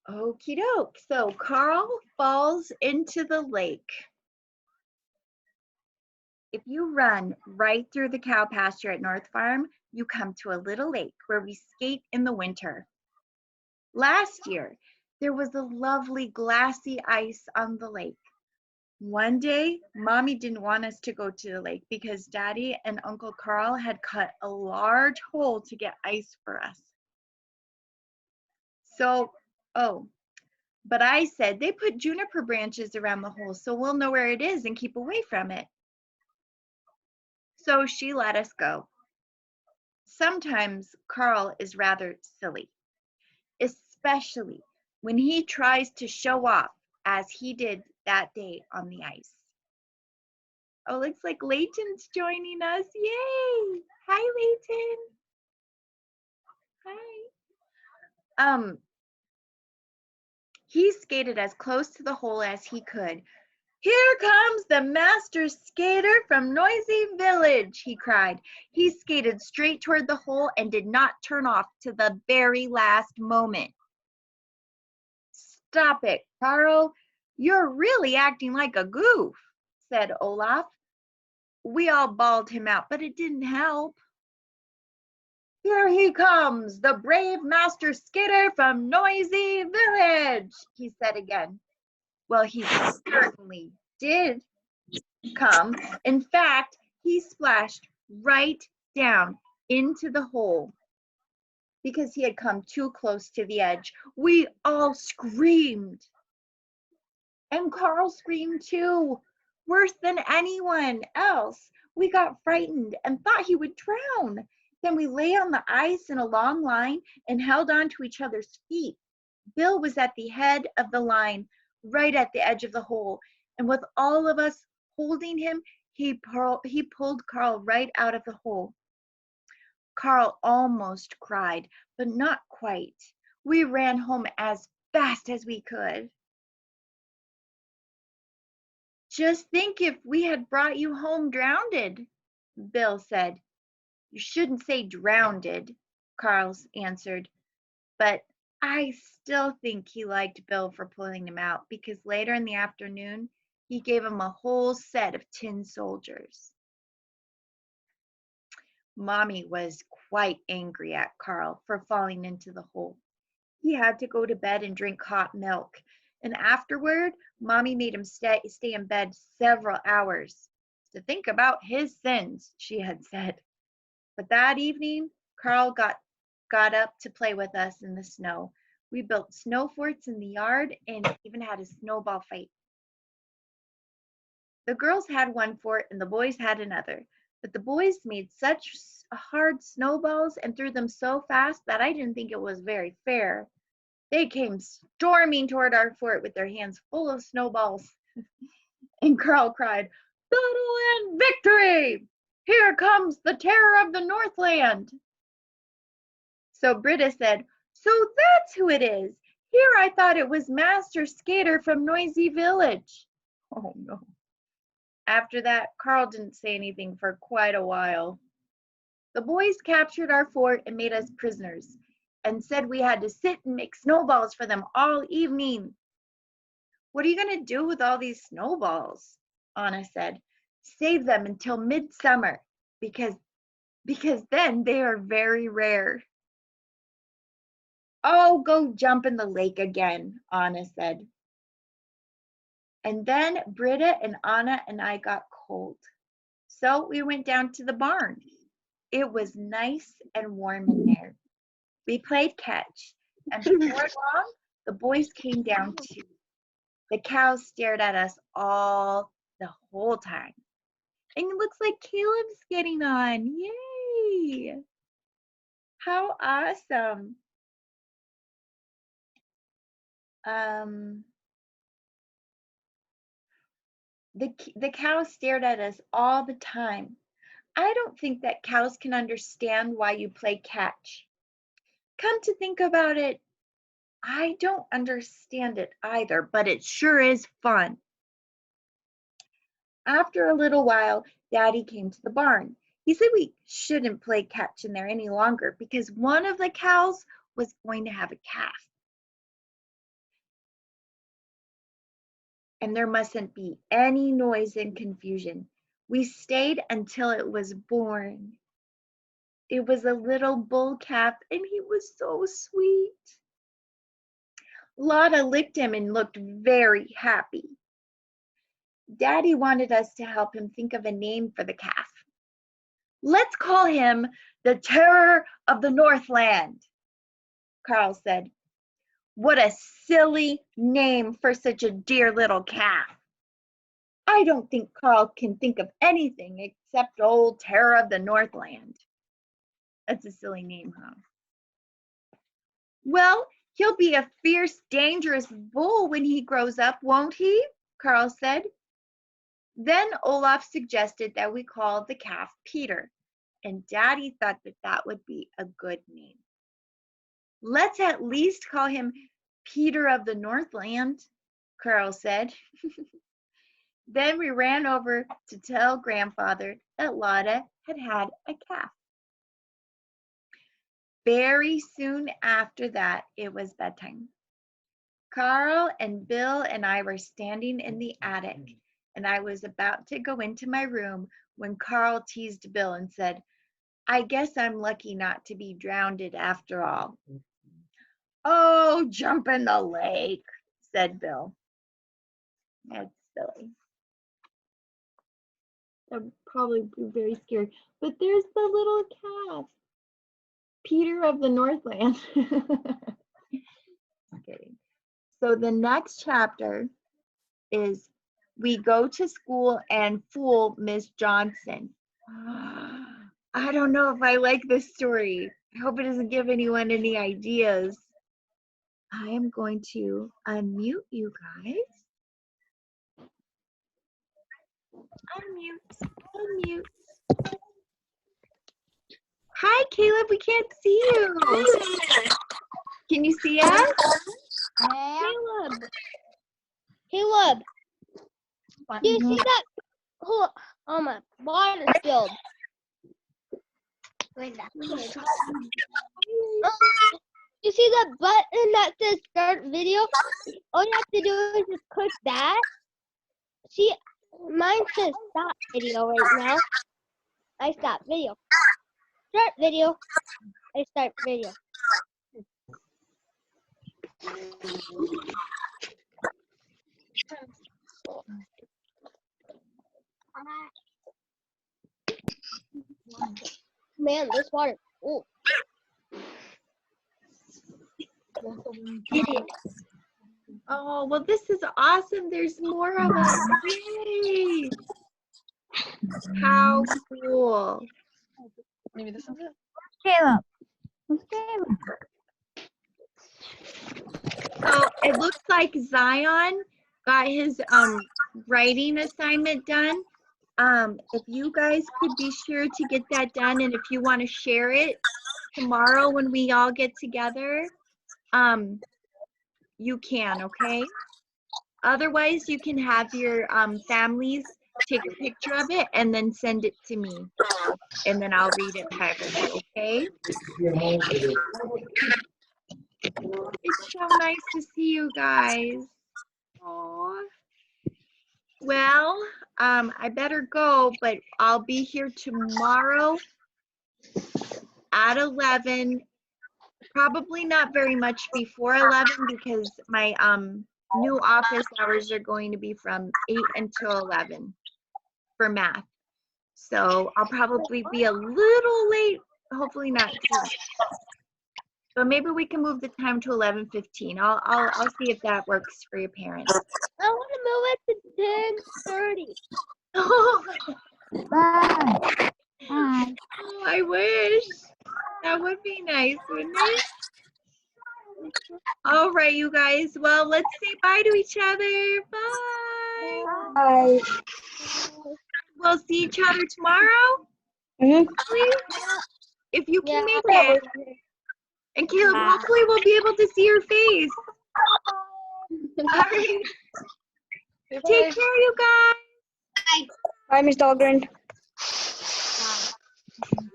Okie doke. So Carl falls into the lake. If you run right through the cow pasture at North Farm, you come to a little lake where we skate in the winter. Last year, there was a lovely glassy ice on the lake. One day, Mommy didn't want us to go to the lake because Daddy and Uncle Carl had cut a large hole to get ice for us. So, oh, but I said they put juniper branches around the hole so we'll know where it is and keep away from it. So she let us go. Sometimes Carl is rather silly, especially when he tries to show off as he did that day on the ice. Oh, looks like Layton's joining us. Yay! Hi, Layton. Hi. Um, he skated as close to the hole as he could. Here comes the master skater from Noisy Village, he cried. He skated straight toward the hole and did not turn off to the very last moment. Stop it, Carl. You're really acting like a goof, said Olaf. We all bawled him out, but it didn't help. Here he comes, the brave master skater from Noisy Village, he said again. Well, he certainly did come. In fact, he splashed right down into the hole because he had come too close to the edge. We all screamed. And Carl screamed too, worse than anyone else. We got frightened and thought he would drown. Then we lay on the ice in a long line and held on to each other's feet. Bill was at the head of the line, right at the edge of the hole. And with all of us holding him, he pulled Carl right out of the hole. Carl almost cried, but not quite. We ran home as fast as we could. Just think if we had brought you home drowned, Bill said. You shouldn't say drowned, Carl answered. But I still think he liked Bill for pulling him out because later in the afternoon, he gave him a whole set of tin soldiers. Mommy was quite angry at Carl for falling into the hole. He had to go to bed and drink hot milk. And afterward, Mommy made him stay in bed several hours to think about his sins, she had said. But that evening, Carl got up to play with us in the snow. We built snow forts in the yard and even had a snowball fight. The girls had one fort and the boys had another, but the boys made such hard snowballs and threw them so fast that I didn't think it was very fair. They came storming toward our fort with their hands full of snowballs. And Carl cried, "Battle and victory! Here comes the terror of the Northland!" So Britta said, "So that's who it is. Here I thought it was Master Skater from Noisy Village." Oh no. After that, Carl didn't say anything for quite a while. The boys captured our fort and made us prisoners and said we had to sit and make snowballs for them all evening. "What are you going to do with all these snowballs?" Anna said. "Save them until midsummer because then they are very rare." "Oh, go jump in the lake again," Anna said. And then Britta and Anna and I got cold. So we went down to the barn. It was nice and warm in there. We played catch, and before long, the boys came down too. The cows stared at us all the whole time. And it looks like Caleb's getting on. Yay! How awesome. The cows stared at us all the time. I don't think that cows can understand why you play catch. Come to think about it, I don't understand it either, but it sure is fun. After a little while, Daddy came to the barn. He said we shouldn't play catch in there any longer because one of the cows was going to have a calf. and there mustn't be any noise and confusion. We stayed until it was born. It was a little bull calf, and he was so sweet. Lotta licked him and looked very happy. Daddy wanted us to help him think of a name for the calf. Let's call him the Terror of the Northland, Carl said. What a silly name for such a dear little calf. I don't think Carl can think of anything except old Terror of the Northland. That's a silly name, huh? Well, he'll be a fierce, dangerous bull when he grows up, won't he? Carl said. Then Olaf suggested that we call the calf Peter, and Daddy thought that that would be a good name. Let's at least call him Peter of the Northland, Carl said. Then we ran over to tell Grandfather that Lotta had had a calf. Very soon after that, it was bedtime. Carl and Bill and I were standing in the attic, and I was about to go into my room when Carl teased Bill and said, I guess I'm lucky not to be drowned after all. Oh, jump in the lake, said Bill. That's silly. I'd probably be very scared. But there's the little calf, Peter of the Northland. Just kidding. So the next chapter is we go to school and fool Miss Johnson. I don't know if I like this story. I hope it doesn't give anyone any ideas. I am going to unmute you guys. Unmute. Hi, Caleb, we can't see you. Can you see us? Caleb, do you see that? Oh, my water spilled. You see that button that says start video? All you have to do is just click that. See, mine says stop video right now. I stop video. Start video. I start video. Man, this water. Oh. Oh, well, this is awesome. There's more of us. Yay! How cool. Maybe this is it. Caleb. So it looks like Zion got his writing assignment done. If you guys could be sure to get that done, and if you want to share it tomorrow when we all get together, you can, okay? Otherwise, you can have your families take a picture of it and then send it to me, and then I'll read it privately, okay? It's so nice to see you guys. Aww. Well, I better go, but I'll be here tomorrow at 11. Probably not very much before 11 because my new office hours are going to be from 8 until 11 for math. So I'll probably be a little late, hopefully not too late. But maybe we can move the time to 11:15. I'll see if that works for your parents. I want to move it to 10:30. Bye. Oh, I wish. That would be nice, wouldn't it? All right, you guys. Well, let's say bye to each other. Bye. Bye. We'll see each other tomorrow. Hopefully, if you can make it. And Caleb, hopefully we'll be able to see your face. All right. Take care, you guys. Bye, Miss Dahlgren. Bye.